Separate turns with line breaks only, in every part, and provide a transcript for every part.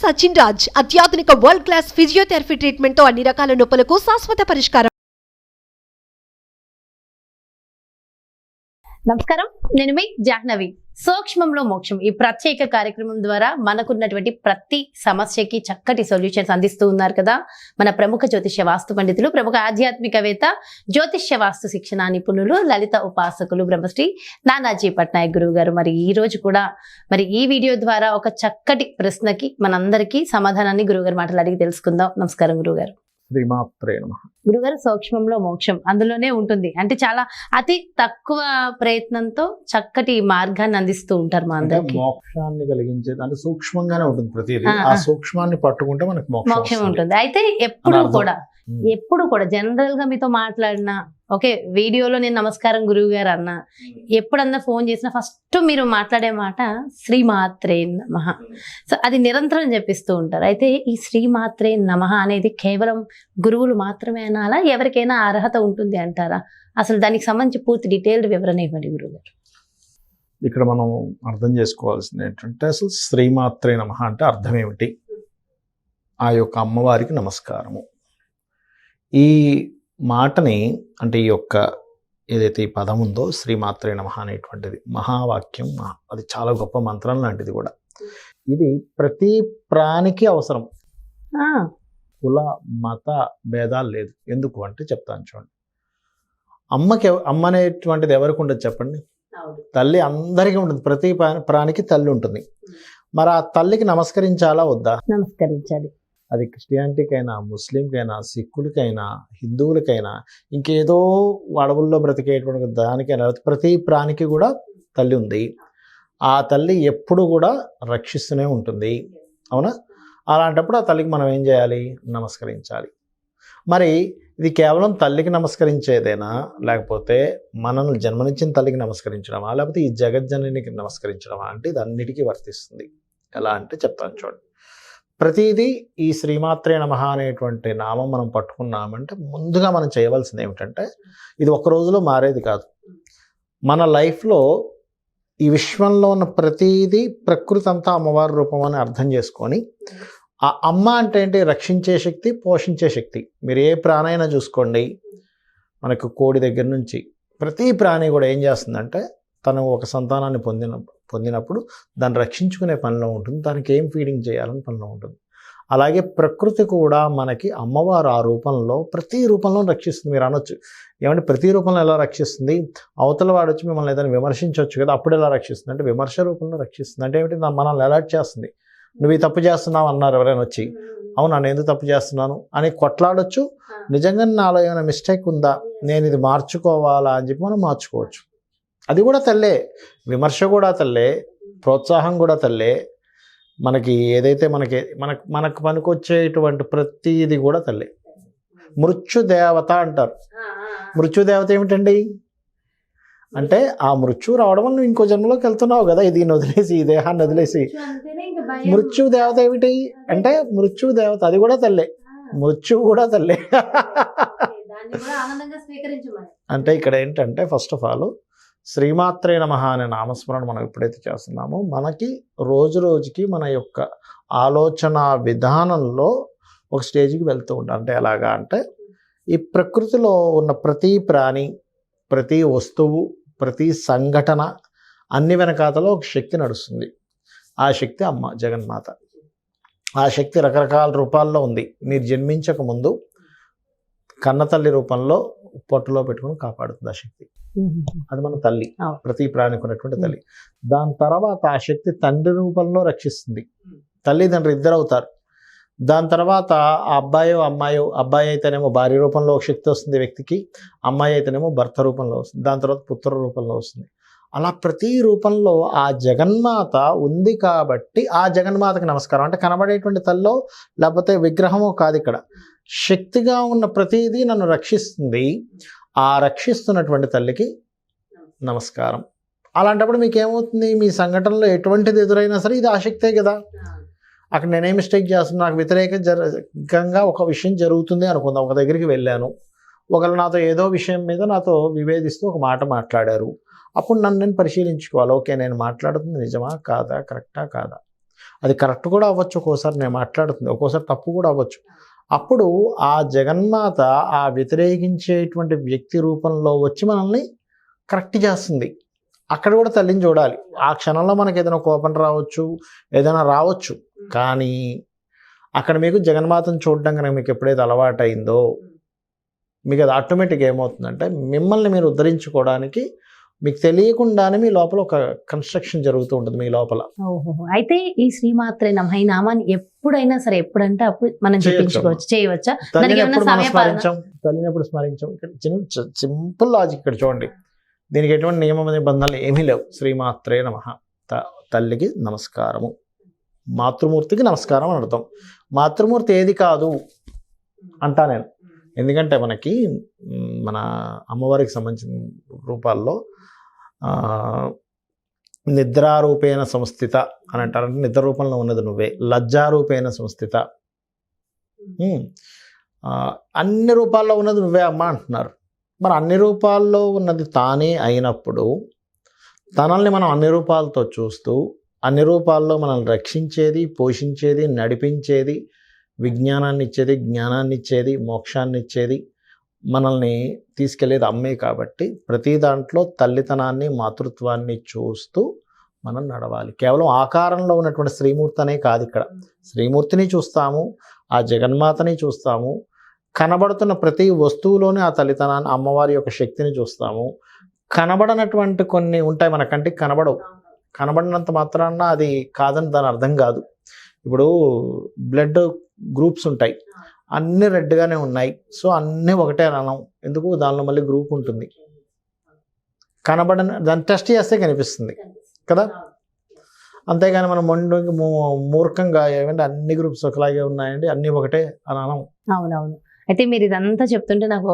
సచిన్ రాజ్ అత్యాధునిక world class physiotherapy treatment తో అన్ని రకాల నొప్పులకు శాశ్వత పరిష్కారం.
నమస్కారం, నేను మీ జాహ్నవి. సూక్ష్మంలో మోక్షం ఈ ప్రత్యేక కార్యక్రమం ద్వారా మనకున్నటువంటి ప్రతి సమస్యకి చక్కటి సొల్యూషన్స్ అందిస్తూ ఉన్నారు కదా మన ప్రముఖ జ్యోతిష్య వాస్తు పండితులు, ప్రముఖ ఆధ్యాత్మికవేత్త, జ్యోతిష్య వాస్తు శిక్షణ నిపుణులు, లలిత ఉపాసకులు బ్రహ్మశ్రీ నానాజీ పట్నాయక్ గురువు గారు. మరి ఈ రోజు కూడా ఈ వీడియో ద్వారా ఒక చక్కటి ప్రశ్నకి మనందరికీ సమాధానాన్ని గురువుగారు మాటలు అడిగి తెలుసుకుందాం. నమస్కారం గురువుగారు.
శ్రీమాత్రే నమః.
గురుగారు, సూక్ష్మంలో మోక్షం అందులోనే ఉంటుంది అంటే చాలా అతి తక్కువ ప్రయత్నంతో చక్కటి మార్గాన్ని అందిస్తూ ఉంటారు మా అందరికి.
మోక్షాన్ని కలిగించేది అంటే సూక్ష్మంగానే ఉంటుంది ప్రతిదీ. ఆ సూక్ష్మాన్ని పట్టుకుంటే మనకి మోక్షం
ఉంటుంది. అయితే ఎప్పుడు కూడా జనరల్ గా మీతో మాట్లాడినా, ఓకే వీడియోలో నేను నమస్కారం గురువు గారు అన్నా, ఎప్పుడన్నా ఫోన్ చేసినా ఫస్ట్ మీరు మాట్లాడే మాట శ్రీమాత్రే నమః. సో అది నిరంతరం చెప్పిస్తూ ఉంటారు. అయితే ఈ శ్రీమాత్రే నమః అనేది కేవలం గురువులు మాత్రమే అనాలా, ఎవరికైనా అర్హత ఉంటుంది అంటారా? అసలు దానికి సంబంధించి పూర్తి డీటెయిల్డ్ వివరణ ఇవ్వండి గురువు గారు.
ఇక్కడ మనం అర్థం చేసుకోవాల్సింది ఏంటంటే, అసలు శ్రీమాత్రే నమః అంటే అర్థం ఏమిటి? ఆ యొక్క అమ్మవారికి నమస్కారము. ఈ మాటని అంటే ఈ యొక్క ఏదైతే ఈ పదం ఉందో శ్రీమాత్రే నమః అనేటువంటిది మహావాక్యం, అది చాలా గొప్ప మంత్రం లాంటిది కూడా. ఇది ప్రతి ప్రాణికి అవసరం. కుల మత భేదాలు లేదు. ఎందుకు అంటే చెప్తాను చూడండి. అమ్మ అనేటువంటిది ఎవరికి ఉండదు చెప్పండి? తల్లి అందరికీ ఉంటుంది. ప్రతి ప్రాణికి తల్లి ఉంటుంది. మరి ఆ తల్లికి నమస్కరించాలా వద్దా?
నమస్కరించాలి.
అది క్రిస్టియానిటీకైనా, ముస్లింకైనా, సిక్కులకైనా, హిందువులకైనా, ఇంకేదో అడవుల్లో బ్రతికేటువంటి దానికైనా, ప్రతి ప్రాణికి కూడా తల్లి ఉంది. ఆ తల్లి ఎప్పుడు కూడా రక్షిస్తూనే ఉంటుంది. అవునా? అలాంటప్పుడు ఆ తల్లికి మనం ఏం చేయాలి? నమస్కరించాలి. మరి ఇది కేవలం తల్లికి నమస్కరించేదేనా, లేకపోతే మనల్ని జన్మనిచ్చిన తల్లికి నమస్కరించడమా, లేకపోతే ఈ జగజ్జననికి నమస్కరించడమా అంటే ఇది అన్నిటికీ వర్తిస్తుంది. ఎలా అంటే చెప్తాను చూడండి. ప్రతిదీ ఈ శ్రీమాత్రే నమః అనేటువంటి నామం మనం పట్టుకున్నామంటే ముందుగా మనం చేయవలసింది ఏమిటంటే, ఇది ఒక రోజులో మారేది కాదు. మన లైఫ్లో ఈ విశ్వంలో ఉన్న ప్రతిదీ ప్రకృతి అంతా అమ్మవారి రూపం అని అర్థం చేసుకొని, ఆ అమ్మ అంటే ఏంటి? రక్షించే శక్తి, పోషించే శక్తి. మీరు ఏ ప్రాణైనా చూసుకోండి, మనకు కోడి దగ్గర నుంచి ప్రతి ప్రాణి కూడా ఏం చేస్తుందంటే, తను ఒక సంతానాన్ని పొందినప్పుడు దాన్ని రక్షించుకునే పనిలో ఉంటుంది. దానికి ఏం ఫీడింగ్ చేయాలని పనిలో ఉంటుంది. అలాగే ప్రకృతి కూడా మనకి అమ్మవారు ఆ రూపంలో ప్రతి రూపంలో రక్షిస్తుంది. మీరు అనొచ్చు, ఏమంటే ప్రతి రూపంలో ఎలా రక్షిస్తుంది? అవతల వాడు వచ్చి మిమ్మల్ని ఏదైనా విమర్శించవచ్చు కదా, అప్పుడు ఎలా రక్షిస్తుంది అంటే విమర్శ రూపంలో రక్షిస్తుంది. అంటే ఏమిటి? మనల్ని అలర్ట్ చేస్తుంది. నువ్వు ఈ తప్పు చేస్తున్నావు అన్నారు ఎవరైనా వచ్చి, అవునా నేను ఎందుకు తప్పు చేస్తున్నాను అని కొట్లాడొచ్చు. నిజంగా నాలో ఏమైనా మిస్టేక్ ఉందా, నేను ఇది మార్చుకోవాలా అని చెప్పి మనం మార్చుకోవచ్చు. అది కూడా తల్లే. విమర్శ కూడా తల్లే, ప్రోత్సాహం కూడా తల్లే. మనకి ఏదైతే మనకు పనికొచ్చేటువంటి ప్రతిది కూడా తల్లే. మృత్యుదేవత అంటారు. మృత్యుదేవత ఏమిటండి అంటే, ఆ మృత్యు రావడం వల్ల నువ్వు ఇంకో జన్మలోకి వెళ్తున్నావు కదా, దీన్ని వదిలేసి, ఈ దేహాన్ని వదిలేసి. మృత్యుదేవత ఏమిటి అంటే, మృత్యుదేవత అది కూడా తల్లే. మృత్యువు కూడా తల్లే. అంటే ఇక్కడ ఏంటంటే, ఫస్ట్ ఆఫ్ ఆల్ శ్రీమాత్రే నమః అనే నామస్మరణ మనం ఎప్పుడైతే చేస్తున్నామో, మనకి రోజు రోజుకి మన యొక్క ఆలోచన విధానంలో ఒక స్టేజ్కి వెళ్తూ ఉంటాం. అంటే ఎలాగా అంటే, ఈ ప్రకృతిలో ఉన్న ప్రతి ప్రాణి, ప్రతి వస్తువు, ప్రతి సంఘటన అన్ని వెనకాతలో ఒక శక్తి నడుస్తుంది. ఆ శక్తి అమ్మ జగన్మాత. ఆ శక్తి రకరకాల రూపాల్లో ఉంది. మీరు జన్మించక ముందు కన్నతల్లి రూపంలో పొట్టులో పెట్టుకుని కాపాడుతుంది ఆ శక్తి. అది మన తల్లి, ప్రతి ప్రాణికి ఉన్నటువంటి తల్లి. దాని తర్వాత ఆ శక్తి తండ్రి రూపంలో రక్షిస్తుంది. తల్లిదండ్రులు ఇద్దరు అవుతారు. దాని తర్వాత ఆ అబ్బాయో అమ్మాయో, అబ్బాయి అయితేనేమో భార్య రూపంలో ఒక శక్తి వస్తుంది వ్యక్తికి, అమ్మాయి అయితేనేమో భర్త రూపంలో వస్తుంది, దాని తర్వాత పుత్ర రూపంలో వస్తుంది. అలా ప్రతి రూపంలో ఆ జగన్మాత ఉంది కాబట్టి ఆ జగన్మాతకి నమస్కారం. అంటే కనబడేటువంటి తల్లో లేకపోతే విగ్రహమో కాదు, ఇక్కడ శక్తిగా ఉన్న ప్రతిదీ నన్ను రక్షిస్తుంది. ఆ రక్షిస్తున్నటువంటి తల్లికి నమస్కారం. అలాంటప్పుడు మీకు ఏమవుతుంది? మీ సంఘటనలో ఎటువంటిది ఎదురైనా సరే ఇది ఆసక్తే కదా. అక్కడ నేనే మిస్టేక్ చేస్తున్నా, నాకు వ్యతిరేకంగా ఒక విషయం జరుగుతుంది అనుకుందాం. ఒక దగ్గరికి వెళ్ళాను, ఒకరు నాతో ఏదో విషయం మీద నాతో విభేదిస్తూ ఒక మాట మాట్లాడారు. అప్పుడు నన్ను నేను పరిశీలించుకోవాలి. ఓకే, నేను మాట్లాడుతుంది నిజమా కాదా, కరెక్టా కాదా. అది కరెక్ట్ కూడా అవ్వచ్చు, ఒక్కోసారి నేను మాట్లాడుతుంది, ఒక్కోసారి తప్పు కూడా అవ్వచ్చు. అప్పుడు ఆ జగన్మాత ఆ వ్యతిరేకించేటువంటి వ్యక్తి రూపంలో వచ్చి మనల్ని కరెక్ట్ చేస్తుంది. అక్కడ కూడా తల్లిని చూడాలి. ఆ క్షణంలో మనకి ఏదైనా కోపం రావచ్చు, ఏదైనా రావచ్చు, కానీ అక్కడ మీకు జగన్మాతను చూడడం కనుక మీకు ఎప్పుడైతే అలవాటు అయిందో మీకు అది ఆటోమేటిక్గా ఏమవుతుందంటే మిమ్మల్ని మీరు ఉద్ధరించుకోవడానికి మీకు తెలియకుండానే మీ లోపల ఒక కన్స్ట్రక్షన్ జరుగుతూ ఉంటుంది మీ లోపల.
ఓహో, అయితే ఈ శ్రీమాత్రే నమః ఈ నామాన్ని ఎప్పుడైనా సరే ఎప్పుడంటే అప్పుడు మనం చెప్పించుకోవచ్చు, చేయవచ్చా?
తల్లిని ఎప్పుడు మనం స్మరించాం, తల్లిని ఎప్పుడు స్మరించాం? ఇక్కడ చిన్న సింపుల్ లాజిక్ ఇక్కడ చూడండి. దీనికి ఎటువంటి నియమ నిబంధనలు ఏమీ లేవు. శ్రీమాత్రే నమః, తల్లికి నమస్కారము, మాతృమూర్తికి నమస్కారం అని అర్థం. మాతృమూర్తి ఏది కాదు అంటా నేను, ఎందుకంటే మనకి మన అమ్మవారికి సంబంధించిన రూపాల్లో నిద్రారూపేణ సంస్థిత అని అంటారు. అంటే నిద్ర రూపంలో ఉన్నది నువ్వే. లజ్జారూపేణ సంస్థిత, అన్ని రూపాల్లో ఉన్నది నువ్వే అమ్మ అంటున్నారు. మరి అన్ని రూపాల్లో ఉన్నది తానే అయినప్పుడు తనల్ని మనం అన్ని రూపాలతో చూస్తూ అన్ని రూపాల్లో మనల్ని రక్షించేది, పోషించేది, నడిపించేది, విజ్ఞానాన్ని ఇచ్చేది, జ్ఞానాన్ని ఇచ్చేది, మోక్షాన్ని ఇచ్చేది, మనల్ని తీసుకెళ్లేది అమ్మే. కాబట్టి ప్రతి దాంట్లో తల్లితనాన్ని, మాతృత్వాన్ని చూస్తూ మనం నడవాలి. కేవలం ఆకారంలో ఉన్నటువంటి శ్రీమూర్తి అనే కాదు, ఇక్కడ శ్రీమూర్తిని చూస్తాము, ఆ జగన్మాతని చూస్తాము, కనబడుతున్న ప్రతి వస్తువులోనే ఆ తల్లితనాన్ని, అమ్మవారి యొక్క శక్తిని చూస్తాము. కనబడనటువంటి కొన్ని ఉంటాయి, మన కంటికి కనబడవు. కనబడినంత మాత్రాన అది కాదని దాని అర్థం కాదు. ఇప్పుడు బ్లడ్ గ్రూప్స్ ఉంటాయి, అన్నీ రెడ్గానే ఉన్నాయి, సో అన్నీ ఒకటే అనం. ఎందుకు? దానిలో మళ్ళీ గ్రూప్ ఉంటుంది, కనబడని దాన్ని టెస్ట్ చేస్తే కనిపిస్తుంది కదా. అంతేగాని మనం మూర్ఖంగా ఏమంటే అన్ని గ్రూప్స్ ఒకలాగే ఉన్నాయండి, అన్నీ ఒకటే అని అనం.
అవునవును. అయితే మీరు ఇదంతా చెప్తుంటే నాకు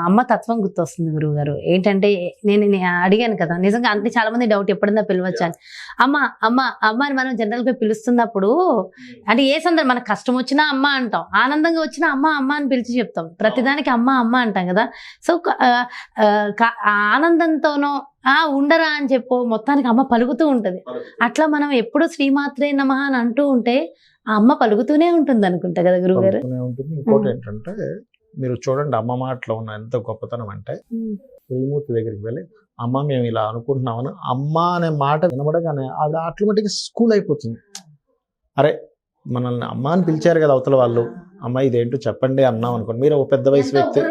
అమ్మ తత్వం గుర్తొస్తుంది గురువు గారు. ఏంటంటే నేను అడిగాను కదా, నిజంగా అంటే చాలా మంది డౌట్ ఎప్పుడన్నా పిలవచ్చు అని. అమ్మ అమ్మ అమ్మ అని మనం జనరల్గా పిలుస్తున్నప్పుడు అంటే ఏ సందర్భం మనకు కష్టం వచ్చినా అమ్మ అంటాం, ఆనందంగా వచ్చినా అమ్మ అమ్మ అని పిలిచి చెప్తాం, ప్రతిదానికి అమ్మ అమ్మ అంటాం కదా. సో ఆనందంతోనో ఉండరా అని చెప్పు మొత్తానికి అమ్మ పలుకుతూ ఉంటుంది. అట్లా మనం ఎప్పుడు శ్రీమాత్రే నమః అని అంటూ ఉంటే ఆ అమ్మ పలుకుతూనే ఉంటుంది అనుకుంటా కదా గురువు గారు.
ఉంటుంది. ఇంకోటి ఏంటంటే మీరు చూడండి, అమ్మ మాటలో ఉన్న ఎంత గొప్పతనం అంటే, శ్రీమూర్తి దగ్గరికి వెళ్ళి అమ్మ మేము ఇలా అనుకుంటున్నామని అమ్మ అనే మాట వినబడగానే ఆవిడ ఆటోమేటిక్గా స్కూల్ అయిపోతుంది. అరే మనల్ని అమ్మ అని పిలిచారు కదా అవతల వాళ్ళు, అమ్మ ఇదేంటో చెప్పండి అన్నాం అనుకోండి, మీరు ఒక పెద్ద వయసు వ్యక్తి,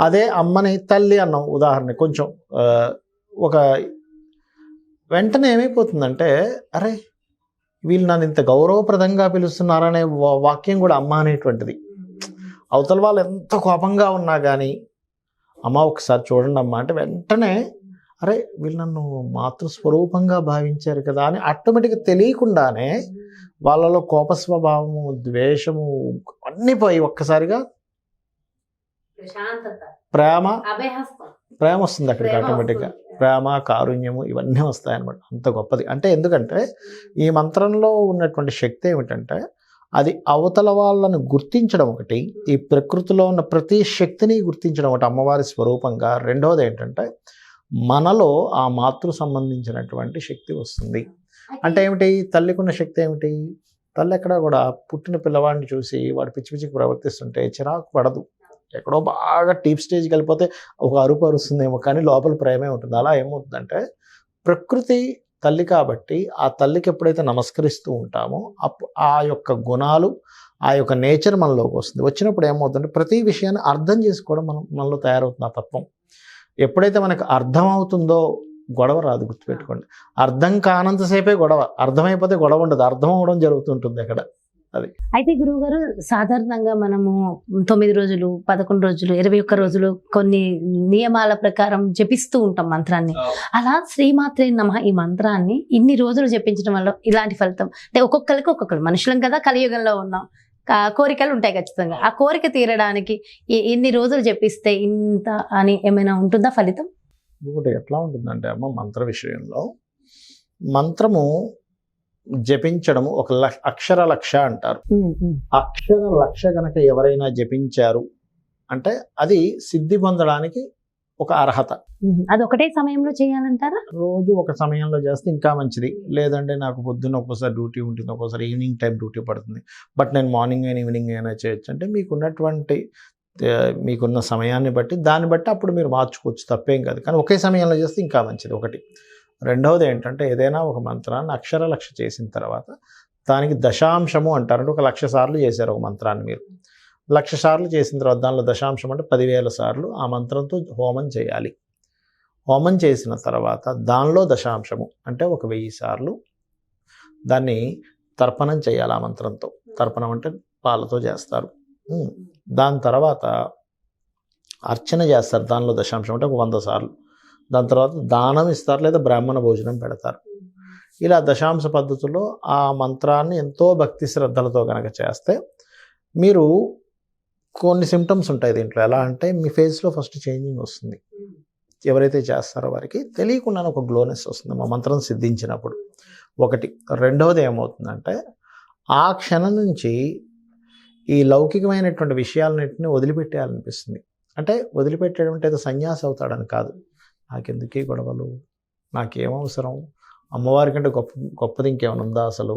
అదే అమ్మని తల్లి అన్నాం ఉదాహరణ, కొంచెం ఒక వెంటనే ఏమైపోతుందంటే అరే వీళ్ళు నన్ను ఇంత గౌరవప్రదంగా పిలుస్తున్నారనే వాక్యం కూడా అమ్మ అనేటువంటిది. అవతల వాళ్ళు ఎంత కోపంగా ఉన్నా కానీ అమ్మ ఒకసారి చూడండి అమ్మ అంటే వెంటనే అరే వీళ్ళు నన్ను మాతృస్వరూపంగా భావించారు కదా అని ఆటోమేటిక్గా తెలియకుండానే వాళ్ళలో కోప స్వభావము, ద్వేషము అన్నీ పోయి ఒక్కసారిగా ప్రేమ వస్తుంది అక్కడికి. ఆటోమేటిక్గా ప్రేమ, కారుణ్యము ఇవన్నీ వస్తాయన్నమాట. అంత గొప్పది. అంటే ఎందుకంటే ఈ మంత్రంలో ఉన్నటువంటి శక్తి ఏమిటంటే అది అవతల వాళ్ళని గుర్తించడం ఒకటి, ఈ ప్రకృతిలో ఉన్న ప్రతి శక్తిని గుర్తించడం ఒకటి అమ్మవారి స్వరూపంగా. రెండవది ఏంటంటే మనలో ఆ మాతృ సంబంధించినటువంటి శక్తి వస్తుంది. అంటే ఏమిటి? తల్లికున్న శక్తి ఏమిటి? తల్లి ఎక్కడ కూడా పుట్టిన పిల్లవాడిని చూసి వాడు పిచ్చి పిచ్చికి ప్రవర్తిస్తుంటే చిరాకు పడదు. ఎక్కడో బాగా డీప్ స్టేజ్కి వెళ్ళిపోతే ఒక అరుపు అరుస్తుందేమో, కానీ లోపల ప్రేమే ఉంటుంది. అలా ఏమవుతుందంటే ప్రకృతి తల్లి కాబట్టి ఆ తల్లికి ఎప్పుడైతే నమస్కరిస్తూ ఉంటామో ఆ యొక్క గుణాలు, ఆ యొక్క నేచర్ మనలోకి వస్తుంది. వచ్చినప్పుడు ఏమవుతుందంటే ప్రతి విషయాన్ని అర్థం చేసుకోవడం మనలో తయారవుతుంది ఆ తత్వం. ఎప్పుడైతే మనకు అర్థం అవుతుందో గొడవ రాదు, గుర్తుపెట్టుకోండి. అర్థం కానంతసేపే గొడవ, అర్థమైపోతే గొడవ ఉండదు, అర్థం అవడం జరుగుతుంటుంది అక్కడ. అది
అయితే గురువు గారు సాధారణంగా మనము 9 రోజులు, 11 రోజులు, 21 రోజులు కొన్ని నియమాల ప్రకారం జపిస్తూ ఉంటాం మంత్రాన్ని. అలా శ్రీమాత్రే నమః ఈ మంత్రాన్ని ఇన్ని రోజులు జపించడం వల్ల ఇలాంటి ఫలితం అంటే ఒక్కొక్కరికి ఒక్కొక్కరు మనుషులం కదా, కలియుగంలో ఉన్నాం, కోరికలు ఉంటాయి ఖచ్చితంగా. ఆ కోరిక తీరడానికి ఇన్ని రోజులు జపిస్తే ఇంత అని ఏమైనా ఉంటుందా ఫలితం?
ఇంకొకటి ఎట్లా ఉంటుందంటే అమ్మ మంత్ర విషయంలో మంత్రము జపించడము ఒక అక్షర లక్ష అంటారు. అక్షర లక్ష కనుక ఎవరైనా జపించారు అంటే అది సిద్ధి పొందడానికి ఒక అర్హత.
అది ఒకటే సమయంలో చేయాలంటారా?
రోజు ఒక సమయంలో చేస్తే ఇంకా మంచిది. లేదంటే నాకు పొద్దున్న ఒక్కోసారి డ్యూటీ ఉంటుంది, ఒక్కోసారి ఈవినింగ్ టైం డ్యూటీ పడుతుంది, బట్ నేను మార్నింగ్ అయినా ఈవినింగ్ అయినా చేయొచ్చు అంటే మీకున్న సమయాన్ని బట్టి దాన్ని బట్టి అప్పుడు మీరు మార్చుకోవచ్చు, తప్పేం కాదు. కానీ ఒకే సమయంలో చేస్తే ఇంకా మంచిది ఒకటి. రెండవది ఏంటంటే ఏదైనా ఒక మంత్రాన్ని అక్షరలక్ష చేసిన తర్వాత దానికి దశాంశము అంటారు. అంటే 1,00,000 సార్లు చేశారు ఒక మంత్రాన్ని మీరు, 1,00,000 సార్లు చేసిన తర్వాత దానిలో దశాంశం అంటే 10,000 సార్లు ఆ మంత్రంతో హోమం చేయాలి. హోమం చేసిన తర్వాత దానిలో దశాంశము అంటే 1,000 సార్లు దాన్ని తర్పణం చేయాలి ఆ మంత్రంతో. తర్పణం అంటే పాలతో చేస్తారు. దాని తర్వాత అర్చన చేస్తారు, దానిలో దశాంశం అంటే 100 సార్లు. దాని తర్వాత దానం ఇస్తారు లేదా బ్రాహ్మణ భోజనం పెడతారు. ఇలా దశాంశ పద్ధతిలో ఆ మంత్రాన్ని ఎంతో భక్తి శ్రద్ధలతో కనుక చేస్తే మీరు కొన్ని సిమ్టమ్స్ ఉంటాయి దీంట్లో. ఎలా అంటే మీ ఫేస్లో ఫస్ట్ చేంజింగ్ వస్తుంది. ఎవరైతే చేస్తారో వారికి తెలియకుండానే ఒక గ్లోనెస్ వస్తుంది మా మంత్రం సిద్ధించినప్పుడు ఒకటి. రెండవది ఏమవుతుందంటే ఆ క్షణం నుంచి ఈ లౌకికమైనటువంటి విషయాలన్నింటినీ వదిలిపెట్టేయాలనిపిస్తుంది. అంటే వదిలిపెట్టడం అంటే ఏదో సన్యాసి అవుతాడని కాదు. నాకెందుకీ గొడవలు, నాకేమవసరం, అమ్మవారి కంటే గొప్పది ఇంకేమైనా ఉందా, అసలు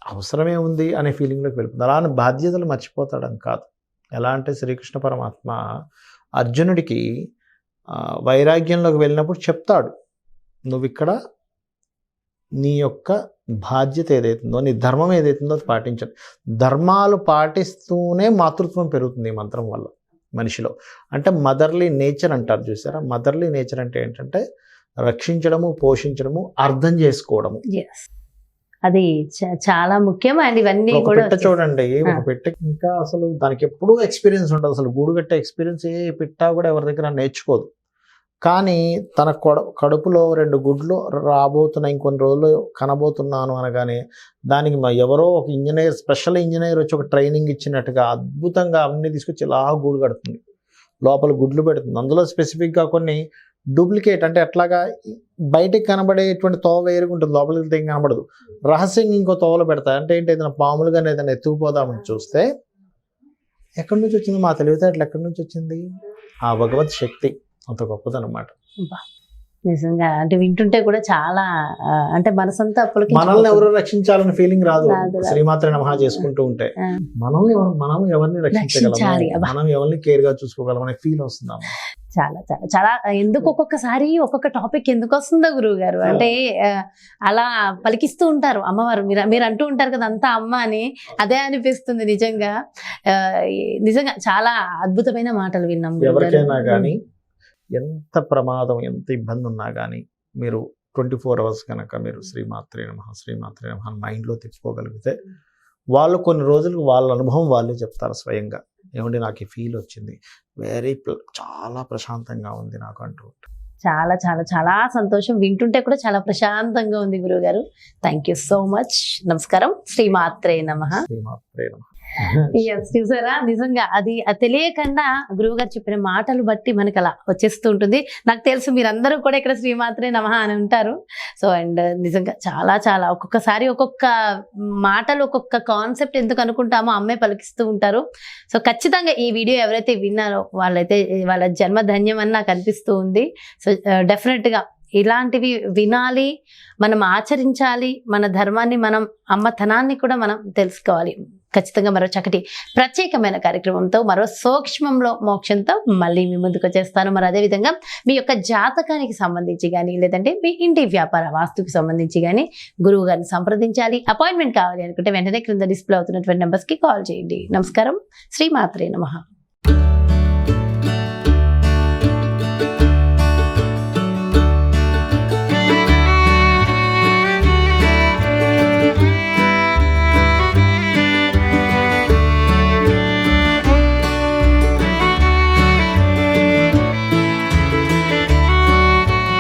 అవసరమే ఉంది అనే ఫీలింగ్లోకి వెళ్ళిపోతుంది. అలా బాధ్యతలు మర్చిపోతాడని కాదు. ఎలా అంటే శ్రీకృష్ణ పరమాత్మ అర్జునుడికి వైరాగ్యంలోకి వెళ్ళినప్పుడు చెప్తాడు, నువ్వు ఇక్కడ నీ యొక్క బాధ్యత ఏదైతుందో, నీ ధర్మం ఏదైతుందో అది పాటించండి. ధర్మాలు పాటిస్తూనే మాతృత్వం పెరుగుతుంది ఈ మంత్రం వల్ల మనిషిలో. అంటే మదర్లీ నేచర్ అంటారు చూసారా, మదర్లీ నేచర్ అంటే ఏంటంటే రక్షించడము, పోషించడము, అర్థం చేసుకోవడము.
అది చాలా ముఖ్యం. అండ్ ఇవన్నీ
ఒక
కూడా
పెట్ట చూడండి, ఒక పెట్టకి ఇంకా అసలు దానికి ఎప్పుడూ ఎక్స్పీరియన్స్ ఉండదు. అసలు గూడు కట్టే ఎక్స్పీరియన్స్ ఏ పెట్టా కూడా ఎవరి దగ్గర నేర్చుకోదు. కానీ తన కడుపులో 2 గుడ్లు రాబోతున్నాయి, ఇంకొన్ని రోజులు కనబోతున్నాను అనగానే దానికి ఎవరో ఒక ఇంజనీర్, స్పెషల్ ఇంజనీర్ వచ్చి ఒక ట్రైనింగ్ ఇచ్చినట్టుగా అద్భుతంగా అన్ని తీసుకొచ్చి ఇలా గూడు కడుతుంది, లోపల గుడ్లు పెడుతుంది. అందులో స్పెసిఫిక్గా కొన్ని డూప్లికేట్ అంటే ఎట్లాగా బయటకు కనబడేటువంటి తోవ వేరుగా ఉంటుంది, లోపలికి వెళ్తే ఏం కనబడదు. రహస్యంగా ఇంకో తోవలో పెడతాయి. అంటే ఏంటి, ఏదైనా పాములుగా ఏదైనా ఎత్తుకుపోదామని చూస్తే ఎక్కడి నుంచి వచ్చింది, మా తెలివితేటలు ఎక్కడి నుంచి వచ్చింది, ఆ భగవత్ శక్తి అంత గొప్పదన్నమాట.
నిజంగా అంటే వింటుంటే కూడా చాలా అంటే మనసంతా అప్పటికి
మనల్ని ఎవరు రక్షించాలని ఫీలింగ్ రాదు. శ్రీమాత్రే నమః చేసుకుంటూ ఉంటే మనం ఎవరిని రక్షించగలము, మనం ఎవరిని కేర్ గా చూసుకోగలం అనే ఫీల్ వస్తుంది.
చాలా చాలా చాలా ఎందుకు ఒక్కొక్కసారి ఒక్కొక్క టాపిక్ ఎందుకు వస్తుందో గురువు గారు, అంటే అలా పలికిస్తూ ఉంటారు అమ్మవారు. మీరు అంటూ ఉంటారు కదా అంతా అమ్మ అని, అదే అనిపిస్తుంది నిజంగా. నిజంగా చాలా అద్భుతమైన మాటలు విన్నాం.
ఎవరికైనా కానీ ఎంత ప్రమాదం, ఎంత ఇబ్బంది ఉన్నా కానీ మీరు 24 hours కనుక మీరు శ్రీమాత్రే నమః శ్రీమాత్రే నమః మైండ్లో తెచ్చుకోగలిగితే వాళ్ళు కొన్ని రోజులకు వాళ్ళ అనుభవం వాళ్ళే చెప్తారు స్వయంగా. ఏమంటే నాకు ఈ ఫీల్ వచ్చింది, చాలా ప్రశాంతంగా ఉంది నాకు అంటూ.
చాలా చాలా చాలా సంతోషం, వింటుంటే కూడా చాలా ప్రశాంతంగా ఉంది గురువు గారు. Thank you so much. నమస్కారం. శ్రీమాత్రే నమః.
శ్రీమాత్రే నమః.
చూసారా, నిజంగా అది తెలియకుండా గురువు గారు చెప్పిన మాటలు బట్టి మనకి అలా వచ్చేస్తూ ఉంటుంది. నాకు తెలుసు మీరందరూ కూడా ఇక్కడ శ్రీమాత్రే నమః అని ఉంటారు. సో అండ్ నిజంగా చాలా చాలా ఒక్కొక్కసారి ఒక్కొక్క మాటలు, ఒక్కొక్క కాన్సెప్ట్ ఎందుకు అనుకుంటామో అమ్మే పలికిస్తూ ఉంటారు. సో ఖచ్చితంగా ఈ వీడియో ఎవరైతే విన్నారో వాళ్ళైతే వాళ్ళ జన్మధన్యం అని నాకు అనిపిస్తూ ఉంది. సో డెఫినెట్గా ఇలాంటివి వినాలి, మనం ఆచరించాలి, మన ధర్మాన్ని, మనం అమ్మతనాన్ని కూడా మనం తెలుసుకోవాలి. ఖచ్చితంగా మరో చక్కటి ప్రత్యేకమైన కార్యక్రమంతో, మరో సూక్ష్మంలో మోక్షంతో మళ్ళీ మీ ముందుకు వచ్చేస్తాను. మరి అదేవిధంగా మీ యొక్క జాతకానికి సంబంధించి కానీ, లేదంటే మీ ఇంటి వ్యాపార వాస్తుకు సంబంధించి కానీ గురువు గారిని సంప్రదించాలి, అపాయింట్మెంట్ కావాలి అనుకుంటే వెంటనే క్రింద డిస్ప్లే అవుతున్నటువంటి నెంబర్స్కి కాల్ చేయండి. నమస్కారం. శ్రీమాత్రే నమః.